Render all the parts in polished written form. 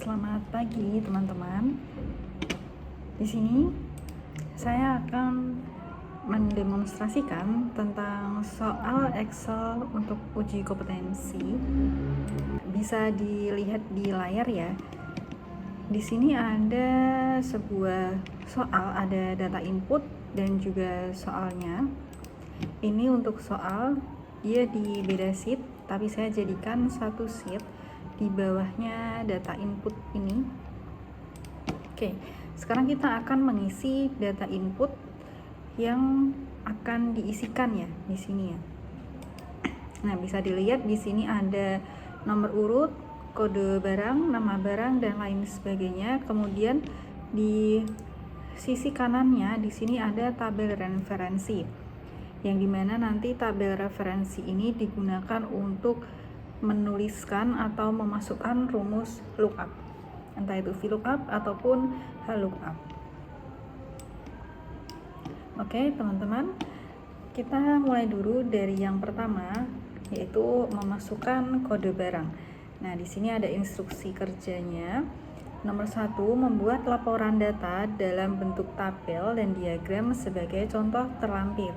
Selamat pagi teman-teman. Di sini saya akan mendemonstrasikan tentang soal Excel untuk uji kompetensi. Bisa dilihat di layar ya. Di sini ada sebuah soal, ada data input dan juga soalnya. Ini untuk soal, dia di beda sheet, tapi saya jadikan satu sheet. Di bawahnya data input ini. Oke, sekarang kita akan mengisi data input yang akan diisikan ya di sini ya. Nah, bisa dilihat di sini ada nomor urut, kode barang, nama barang dan lain sebagainya. Kemudian di sisi kanannya di sini ada tabel referensi. Yang dimana nanti tabel referensi ini digunakan untuk menuliskan atau memasukkan rumus lookup, entah itu VLOOKUP ataupun HLOOKUP. Oke teman-teman, kita mulai dulu dari yang pertama, yaitu memasukkan kode barang. Nah, di sini ada instruksi kerjanya. Nomor 1, membuat laporan data dalam bentuk tabel dan diagram sebagai contoh terlampir.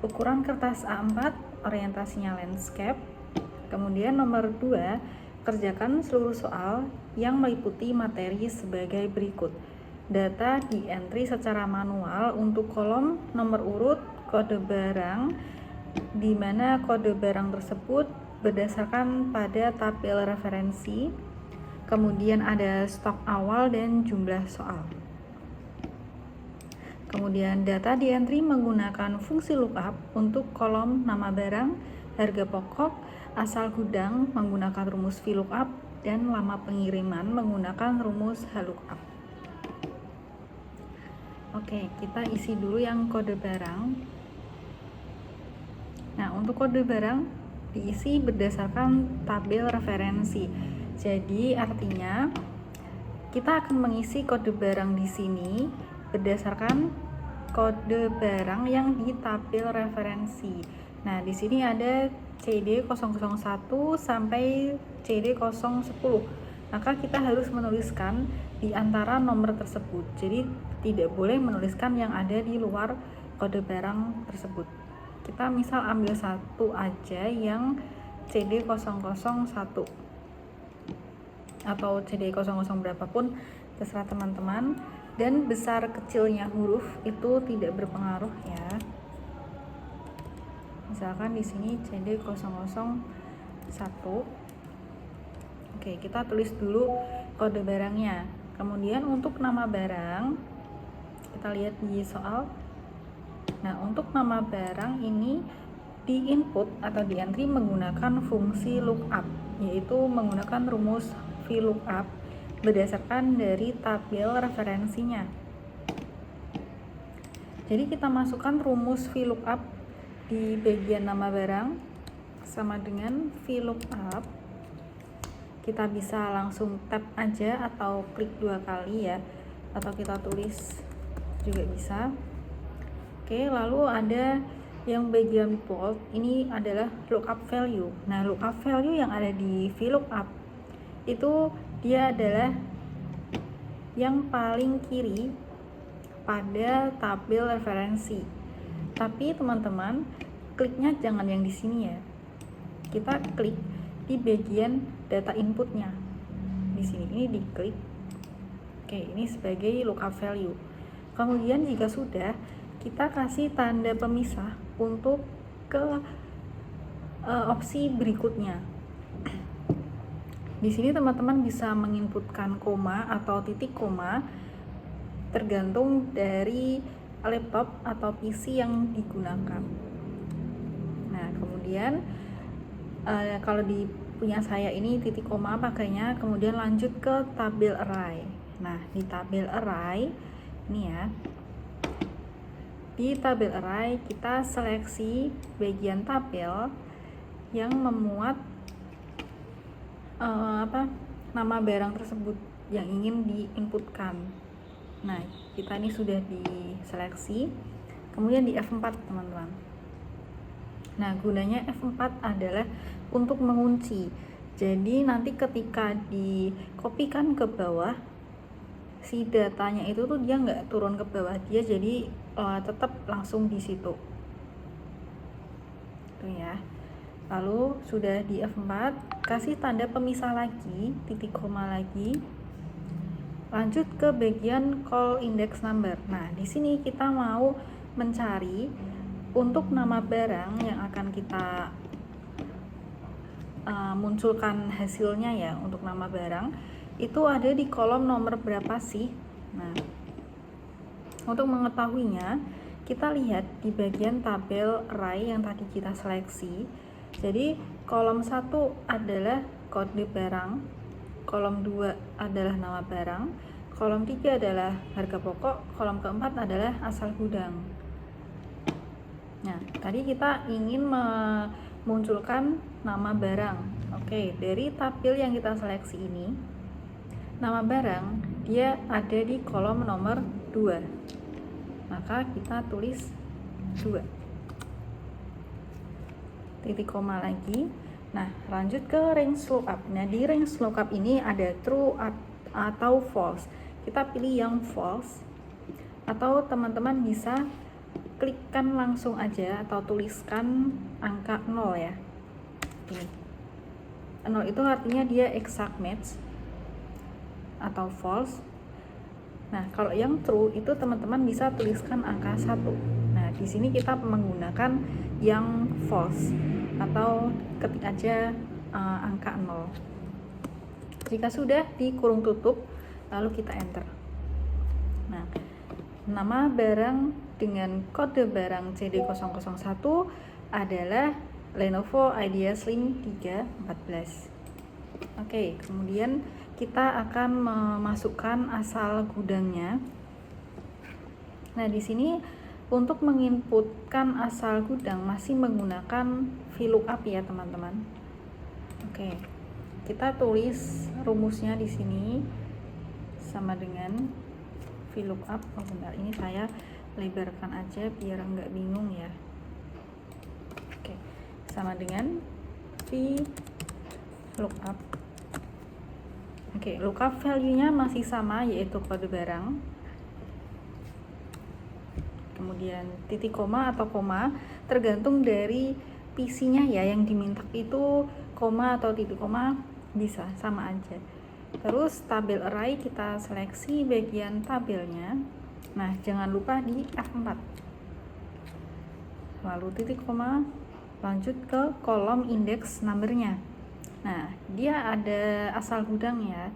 Ukuran kertas A4, orientasinya landscape. Kemudian nomor 2, kerjakan seluruh soal yang meliputi materi sebagai berikut. Data di entry secara manual untuk kolom nomor urut kode barang, di mana kode barang tersebut berdasarkan pada tabel referensi. Kemudian ada stok awal dan jumlah soal. Kemudian data di entry menggunakan fungsi lookup untuk kolom nama barang, harga pokok, asal gudang menggunakan rumus VLOOKUP, dan lama pengiriman menggunakan rumus HLOOKUP. Oke, kita isi dulu yang kode barang. Nah, untuk kode barang diisi berdasarkan tabel referensi. Jadi artinya kita akan mengisi kode barang di sini berdasarkan kode barang yang di tabel referensi. Nah, di sini ada CD001 sampai CD010. Maka kita harus menuliskan di antara nomor tersebut. Jadi tidak boleh menuliskan yang ada di luar kode barang tersebut. Kita misal ambil satu aja yang CD001 atau CD00 berapapun, terserah teman-teman. Dan besar kecilnya huruf itu tidak berpengaruh ya. Misalkan di sini CD001. Oke, kita tulis dulu kode barangnya. Kemudian untuk nama barang, kita lihat di soal. Nah, untuk nama barang ini di input atau di entry menggunakan fungsi lookup, yaitu menggunakan rumus VLOOKUP berdasarkan dari tabel referensinya. Jadi kita masukkan rumus VLOOKUP di bagian nama barang sama dengan VLOOKUP. Kita bisa langsung tab aja atau klik 2 kali ya, atau kita tulis juga bisa. Oke, lalu ada yang bagian bold, ini adalah lookup value. Nah, lookup value yang ada di VLOOKUP itu dia adalah yang paling kiri pada tabel referensi. Tapi teman-teman, kliknya jangan yang di sini ya. Kita klik di bagian data inputnya. Di sini ini diklik. Oke, ini sebagai lookup value. Kemudian jika sudah, kita kasih tanda pemisah untuk ke opsi berikutnya. Di sini teman-teman bisa menginputkan koma atau titik koma tergantung dari laptop atau PC yang digunakan. Nah, kemudian kalau di punya saya ini titik koma pakainya, kemudian lanjut ke tabel array. Nah, di tabel array ini ya. Di tabel array kita seleksi bagian tabel yang memuat nama barang tersebut yang ingin diinputkan. Nah, kita ini sudah diseleksi. Kemudian di F4 teman-teman. Nah, gunanya F4 adalah untuk mengunci. Jadi nanti ketika dikopikan ke bawah, si datanya itu tuh dia nggak turun ke bawah, dia jadi tetap langsung di situ. Tuh ya. Lalu sudah di F4, kasih tanda pemisah lagi, titik koma lagi. Lanjut ke bagian call index number. Nah, di sini kita mau mencari untuk nama barang yang akan kita munculkan hasilnya ya. Untuk nama barang itu ada di kolom nomor berapa sih? Nah, untuk mengetahuinya kita lihat di bagian tabel array yang tadi kita seleksi. Jadi kolom 1 adalah kode barang, kolom 2 adalah nama barang, kolom 3 adalah harga pokok, kolom keempat adalah asal gudang. Nah, tadi kita ingin memunculkan nama barang. Oke, dari tabel yang kita seleksi ini, nama barang dia ada di kolom nomor 2. Maka kita tulis 2. Titik koma lagi. Nah, lanjut ke range lookup. Nah, di range lookup ini ada true atau false. Kita pilih yang false, atau teman-teman bisa klikkan langsung aja atau tuliskan angka 0 ya. Ini 0 itu artinya dia exact match atau false. Nah, kalau yang true itu teman-teman bisa tuliskan angka 1. Nah, di sini kita menggunakan yang false atau ketik aja angka 0. Jika sudah di kurung tutup, lalu kita enter. Nah, nama barang dengan kode barang CD001 adalah Lenovo Idea Slim 314. Oke, kemudian kita akan memasukkan asal gudangnya. Nah, di sini untuk menginputkan asal gudang masih menggunakan VLOOKUP ya, teman-teman. Oke. Kita tulis rumusnya di sini sama dengan VLOOKUP. Oh, bentar, ini saya lebarkan aja biar nggak bingung ya. Oke. Sama dengan VLOOKUP. Oke, lookup value-nya masih sama, yaitu kode barang. Kemudian titik koma atau koma tergantung dari PC-nya ya, yang diminta itu koma atau titik koma bisa sama aja. Terus tabel array kita seleksi bagian tabelnya. Nah, jangan lupa di F4. Lalu titik koma, lanjut ke kolom index number-nya. Nah, dia ada asal gudang ya.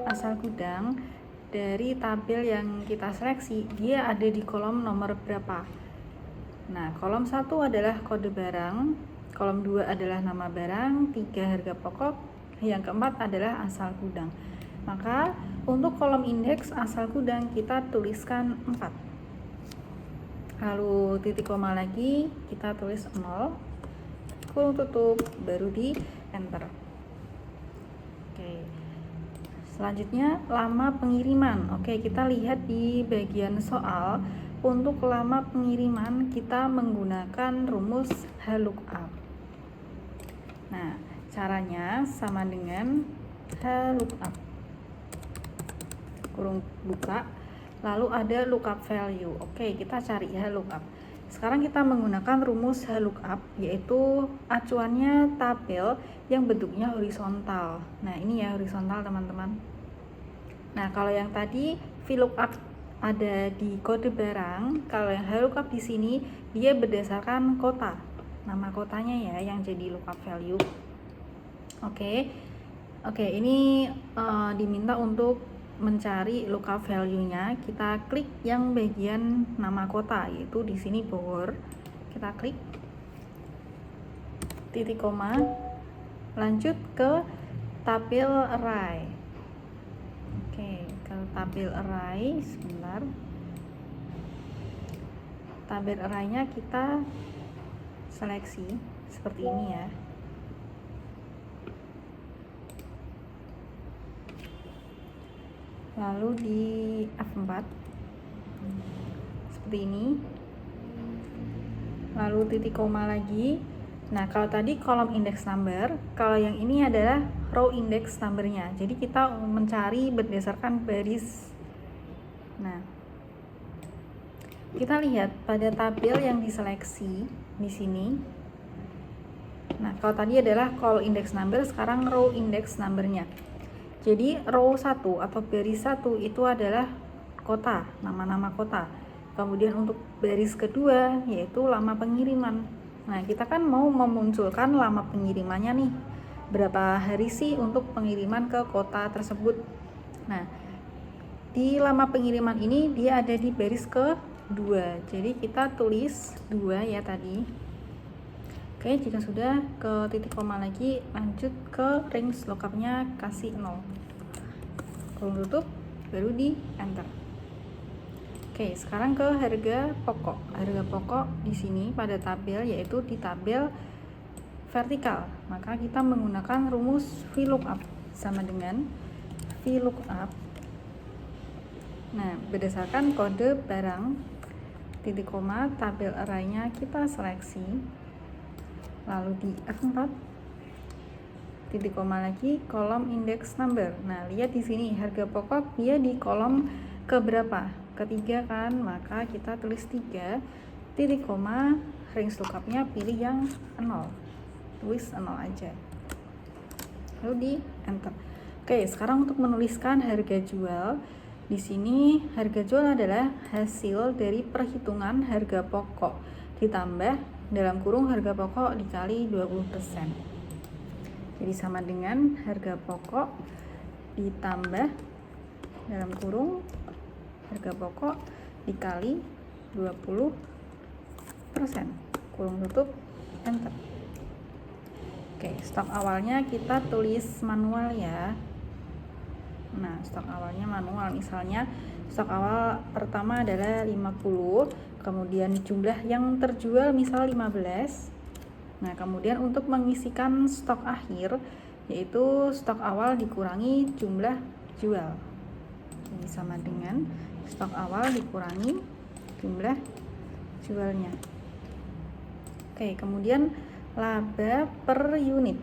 Asal gudang dari tabel yang kita seleksi, dia ada di kolom nomor berapa. Nah, kolom 1 adalah kode barang, kolom 2 adalah nama barang, 3 harga pokok, yang keempat adalah asal gudang. Maka untuk kolom indeks asal gudang kita tuliskan 4. Lalu titik koma lagi, kita tulis 0, kurung tutup, baru di enter. Oke. Selanjutnya lama pengiriman. Oke, kita lihat di bagian soal. Untuk lama pengiriman kita menggunakan rumus VLOOKUP. Nah, caranya sama dengan VLOOKUP. Kurung buka, lalu ada lookup value. Oke, kita cari VLOOKUP. Sekarang kita menggunakan rumus VLOOKUP, yaitu acuannya tabel yang bentuknya horizontal. Nah, ini ya horizontal, teman-teman. Nah, kalau yang tadi VLOOKUP ada di kode barang, kalau yang VLOOKUP di sini dia berdasarkan kota. Nama kotanya ya yang jadi lookup value. Oke, ini diminta untuk mencari lookup value-nya. Kita klik yang bagian nama kota, yaitu di sini Bogor. Kita klik titik koma, lanjut ke tabel array. Oke, ke tabel array, sebentar. Tabel array-nya kita seleksi seperti ini ya. Lalu di F4 seperti ini. Lalu titik koma lagi, Nah, kalau tadi kolom index number, kalau yang ini adalah row index numbernya. Jadi kita mencari berdasarkan baris. Nah, kita lihat pada tabel yang diseleksi di sini. Nah, kalau tadi adalah call index number, sekarang row index numbernya. Jadi row 1 atau baris 1 itu adalah kota, nama-nama kota. Kemudian untuk baris kedua yaitu lama pengiriman. Nah, kita kan mau memunculkan lama pengirimannya nih. Berapa hari sih untuk pengiriman ke kota tersebut? Nah, di lama pengiriman ini dia ada di baris kedua. Jadi kita tulis 2 ya tadi. Oke, jika sudah ke titik koma lagi, lanjut ke range lookupnya kasih 0. Kurung tutup, baru di enter. Oke, sekarang ke harga pokok. Harga pokok di sini pada tabel yaitu di tabel vertikal. Maka kita menggunakan rumus VLOOKUP sama dengan VLOOKUP. Nah, berdasarkan kode barang titik koma tabel array-nya kita seleksi. Lalu di F4 titik koma lagi kolom index number. Nah, lihat di sini harga pokok dia di kolom keberapa? Ketiga kan, maka kita tulis 3 titik koma range lookupnya pilih yang 0, tulis 0 aja, lalu di enter. Oke, sekarang untuk menuliskan harga jual, di sini harga jual adalah hasil dari perhitungan harga pokok ditambah dalam kurung harga pokok dikali 20%. Jadi sama dengan harga pokok ditambah dalam kurung harga pokok dikali 20%, kurung tutup, enter. Oke, stok awalnya kita tulis manual ya. Nah, stok awalnya manual, misalnya stok awal pertama adalah 50, kemudian jumlah yang terjual misal 15. Nah, kemudian untuk mengisikan stok akhir yaitu stok awal dikurangi jumlah jual. Ini sama dengan stok awal dikurangi jumlah jualnya. Oke, kemudian laba per unit.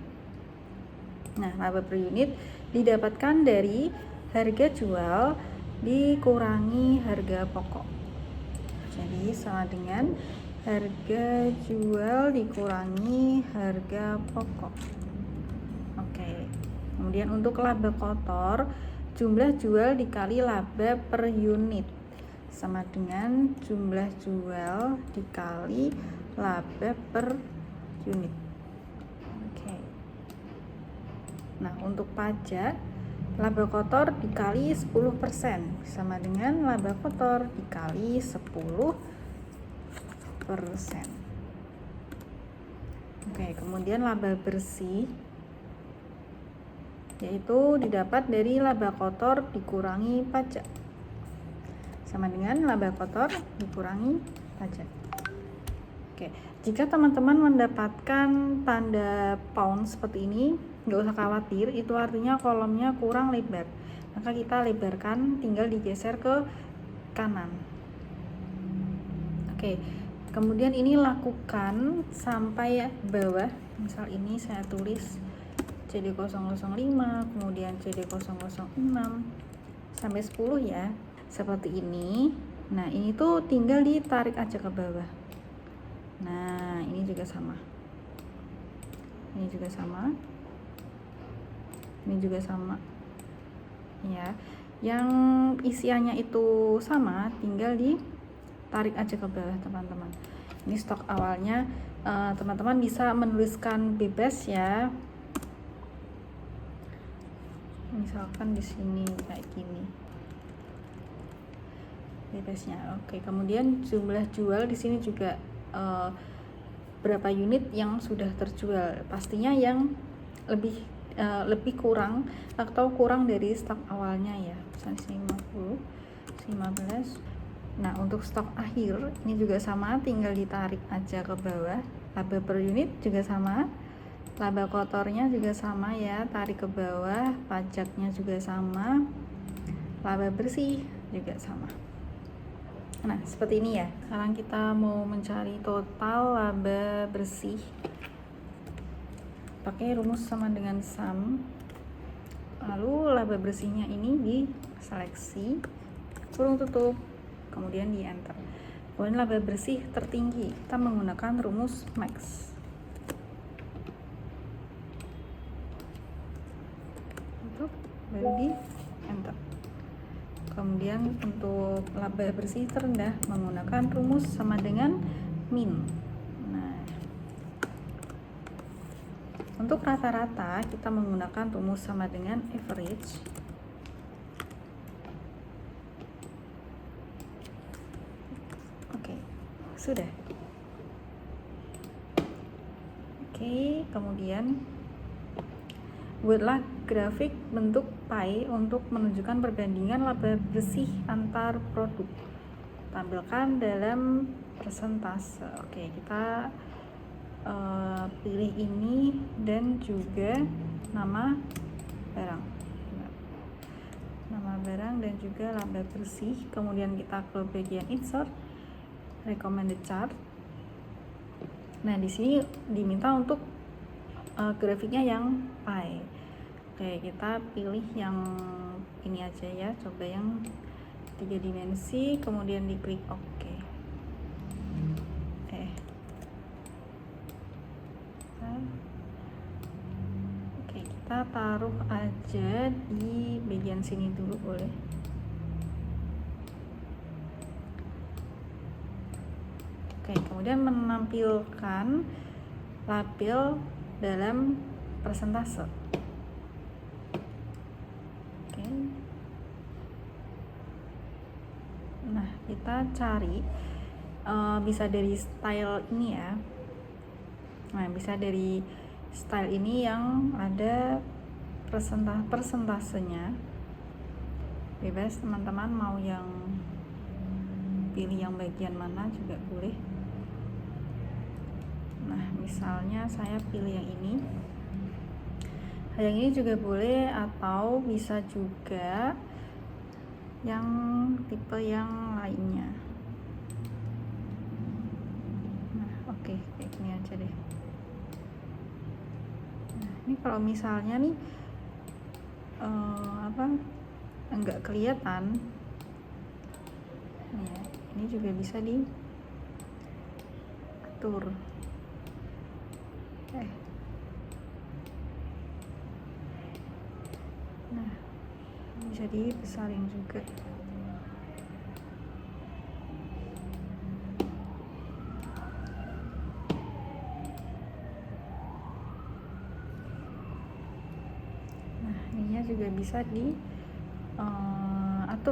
Nah, laba per unit didapatkan dari harga jual dikurangi harga pokok. Jadi sama dengan harga jual dikurangi harga pokok. Oke. Kemudian untuk laba kotor, jumlah jual dikali laba per unit sama dengan jumlah jual dikali laba per unit. Oke. Nah, untuk pajak, laba kotor dikali 10% sama dengan laba kotor dikali 10%. Oke, kemudian laba bersih yaitu didapat dari laba kotor dikurangi pajak sama dengan laba kotor dikurangi pajak. Oke, jika teman-teman mendapatkan tanda pound seperti ini, nggak usah khawatir, itu artinya kolomnya kurang lebar, maka kita lebarkan, tinggal digeser ke kanan. Oke, kemudian ini lakukan sampai bawah. Misal ini saya tulis CD005, kemudian CD006 sampai 10 ya, seperti ini. Nah, ini tuh tinggal ditarik aja ke bawah. Nah, ini juga sama, ini juga sama, ini juga sama ya. Yang isiannya itu sama, tinggal ditarik aja ke bawah teman-teman. Ini stok awalnya, teman-teman bisa menuliskan bebas ya, misalkan di sini kayak gini bebasnya. Oke, kemudian jumlah jual di sini juga berapa unit yang sudah terjual, pastinya yang lebih kurang atau kurang dari stok awalnya ya, misalnya 50, 15. Nah, untuk stok akhir ini juga sama, tinggal ditarik aja ke bawah. Laba per unit juga sama, laba kotornya juga sama ya, tarik ke bawah. Pajaknya juga sama, laba bersih juga sama. Nah, seperti ini ya. Sekarang kita mau mencari total laba bersih. pakai rumus sama dengan sum, lalu laba bersihnya ini diseleksi, kurung tutup, kemudian di enter. Kemudian laba bersih tertinggi kita menggunakan rumus max, tutup, baru di enter. Kemudian untuk laba bersih terendah menggunakan rumus sama dengan min. Nah, untuk rata-rata kita menggunakan rumus sama dengan average. Oke, sudah. Oke, kemudian buatlah grafik bentuk pie untuk menunjukkan perbandingan laba bersih antar produk. Tampilkan dalam persentase. Oke, kita pilih ini dan juga nama barang. Nama barang dan juga laba bersih. Kemudian kita ke bagian insert, recommended chart. Nah, di sini diminta untuk grafiknya yang pie. Oke, kita pilih yang ini aja ya, coba yang 3 dimensi, kemudian diklik OK. Oke, kita taruh aja di bagian sini dulu boleh. Oke, kemudian menampilkan label dalam persentase. Oke. Nah, kita cari bisa dari style ini ya. Nah, bisa dari style ini yang ada persentasenya. Bebas teman-teman mau yang pilih yang bagian mana juga boleh. Nah, misalnya saya pilih yang ini. Yang ini juga boleh, atau bisa juga yang tipe yang lainnya. Nah, oke, kayak gini aja deh. Nah, ini kalau misalnya nih enggak kelihatan ya, ini juga bisa diatur. Nah, bisa dibesarin juga. Nah, ininya juga bisa diatur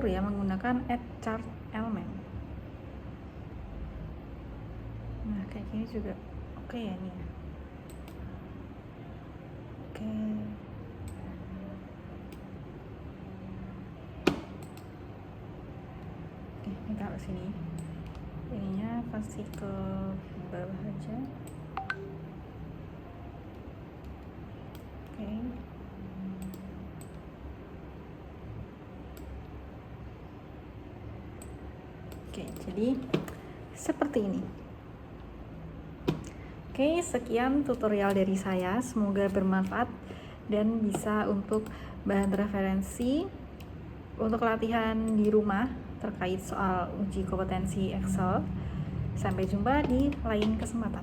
ya menggunakan add chart element. Nah, kayak gini juga oke ya nih. Oke. Ini taruh sini. Ininya pasti ke bawah aja. Oke. Oke, jadi seperti ini. Oke, sekian tutorial dari saya. Semoga bermanfaat dan bisa untuk bahan referensi untuk latihan di rumah terkait soal uji kompetensi Excel. Sampai jumpa di lain kesempatan.